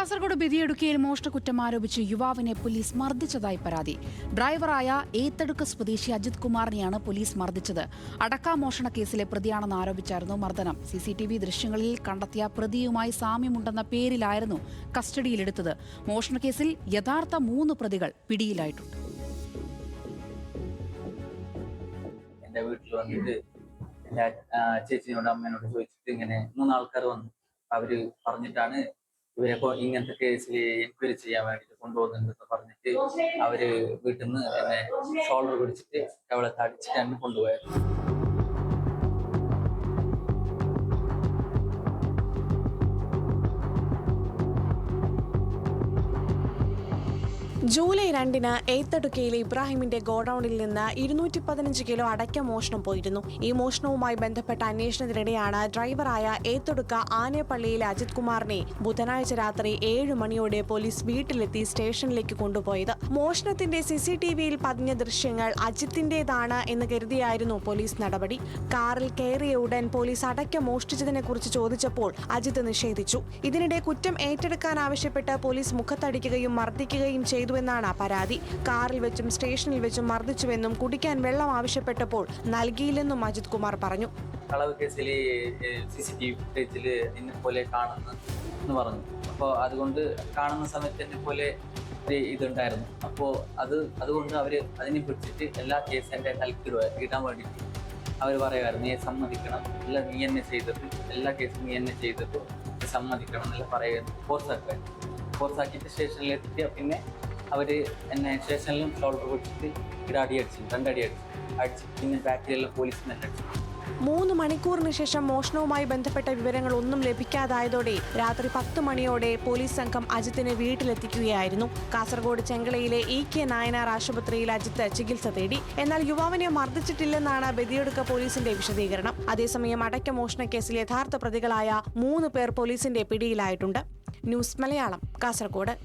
കാസർഗോഡ് ബദിയടുക്കയിൽ മോഷണക്കുറ്റം ആരോപിച്ച് യുവാവിനെ പോലീസ് മർദ്ദിച്ചതായി പരാതി. ഡ്രൈവറായ ഏത്തടുക്ക സ്വദേശി അജിത് കുമാറിനെയാണ് പോലീസ് മർദ്ദിച്ചത്. അടക്കാമോഷണ കേസിലെ പ്രതിയാണെന്ന് ആരോപിച്ചായിരുന്നു മർദ്ദനം. CCTV ദൃശ്യങ്ങളിൽ കണ്ടെത്തിയ പ്രതിയുമായി സാമ്യമുണ്ടെന്ന പേരിലായിരുന്നു കസ്റ്റഡിയിലെടുത്തത്. മോഷണക്കേസിൽ യഥാർത്ഥ 3 പ്രതികൾ പിടിയിലായിട്ടുണ്ട്. എന്റെ വീട്ടിൽ വന്നിട്ട് എന്റെ ചേച്ചിയോടും അമ്മേനോട് ചോദിച്ചിട്ട് ഇങ്ങനെ 3 ആൾക്കാർ വന്നു. അവര് പറഞ്ഞിട്ടാണ് ഇവരെ ഇങ്ങനത്തെ കേസിൽ എൻക്വയറി ചെയ്യാൻ വേണ്ടിട്ട് കൊണ്ടുപോകുന്നുണ്ടെന്ന് പറഞ്ഞിട്ട് അവര് വീട്ടിൽ നിന്ന് എന്നെ ഷോൾഡർ പിടിച്ചിട്ട് അവളെ തടിച്ചിട്ടാണ് കൊണ്ടുപോയത്. ജൂലൈ 2-ന് ഏത്തടുക്കയിലെ ഇബ്രാഹിമിന്റെ ഗോഡൌണിൽ നിന്ന് 215 കിലോ അടയ്ക്ക മോഷണം പോയിരുന്നു. ഈ മോഷണവുമായി ബന്ധപ്പെട്ട അന്വേഷണത്തിനിടെയാണ് ഡ്രൈവറായ ഏത്തടുക്ക ആനേപ്പള്ളിയിലെ അജിത് കുമാറിനെ ബുധനാഴ്ച രാത്രി 7 മണിയോടെ പോലീസ് വീട്ടിലെത്തി സ്റ്റേഷനിലേക്ക് കൊണ്ടുപോയത്. മോഷണത്തിന്റെ CCTVയിൽ പതിഞ്ഞ ദൃശ്യങ്ങൾ അജിത്തിന്റേതാണ് എന്ന് കരുതിയായിരുന്നു പോലീസ് നടപടി. കാറിൽ കയറിയ ഉടൻ പോലീസ് അടയ്ക്ക മോഷ്ടിച്ചതിനെക്കുറിച്ച് ചോദിച്ചപ്പോൾ അജിത്ത് നിഷേധിച്ചു. ഇതിനിടെ കുറ്റം ഏറ്റെടുക്കാനാവശ്യപ്പെട്ട് പോലീസ് മുഖത്തടിക്കുകയും മർദ്ദിക്കുകയും ചെയ്തു ാണ് പരാതി. കാറിൽ വെച്ചും സ്റ്റേഷനിൽ വെച്ചും മർദ്ദിച്ചുവെന്നും കുടിക്കാൻ വെള്ളം ആവശ്യപ്പെട്ടപ്പോൾ നൽകിയില്ലെന്നും അജിത് കുമാർ പറഞ്ഞു. കളവ് കേസിൽ CCTV ഫുട്ടേജിൽ എന്നെ പോലെ കാണുന്നു പറഞ്ഞു. അപ്പോൾ അതുകൊണ്ട് കാണുന്ന സമയത്ത് എന്നെ പോലെ ഇതുണ്ടായിരുന്നു. അപ്പോൾ അതുകൊണ്ട് അവർ അതിനെ പിടിച്ചിട്ട് എല്ലാ കേസും എൻ്റെ തലക്കിടുക ഇടാൻ വേണ്ടിയിട്ട് അവർ പറയുമായിരുന്നു, നീ സമ്മതിക്കണം, എല്ലാം നീ എന്നെ ചെയ്തത്, എല്ലാ കേസും നീ എന്നെ ചെയ്തത് സമ്മതിക്കണം എന്നെല്ലാം പറയുമായിരുന്നു. ഫോഴ്സാക്കിയിട്ട് സ്റ്റേഷനിലെത്തിയ പിന്നെ അവര് എന്നെ സ്റ്റേഷനിലും ഷോൾഡർ പിടിച്ചിട്ട് 2 അടി അടിച്ചു. പിന്നെ ബാക്കിലെല്ലാം പോലീസിനെ അടിച്ചു. 3 മണിക്കൂറിന് ശേഷം മോഷണവുമായി ബന്ധപ്പെട്ട വിവരങ്ങൾ ഒന്നും ലഭിക്കാതായതോടെ രാത്രി 10 മണിയോടെ പോലീസ് സംഘം അജിത്തിനെ വീട്ടിലെത്തിക്കുകയായിരുന്നു. കാസർഗോഡ് ചെങ്കളയിലെ EK നായനാർ ആശുപത്രിയിൽ അജിത്ത് ചികിത്സ തേടി. എന്നാൽ യുവാവിനെ മർദ്ദിച്ചിട്ടില്ലെന്നാണ് ബദിയടുക്ക പോലീസിന്റെ വിശദീകരണം. അതേസമയം അടയ്ക്ക മോഷണ കേസിൽ യഥാർത്ഥ പ്രതികളായ 3 പേർ പോലീസിന്റെ പിടിയിലായിട്ടുണ്ട്. ന്യൂസ് മലയാളം, കാസർഗോഡ്.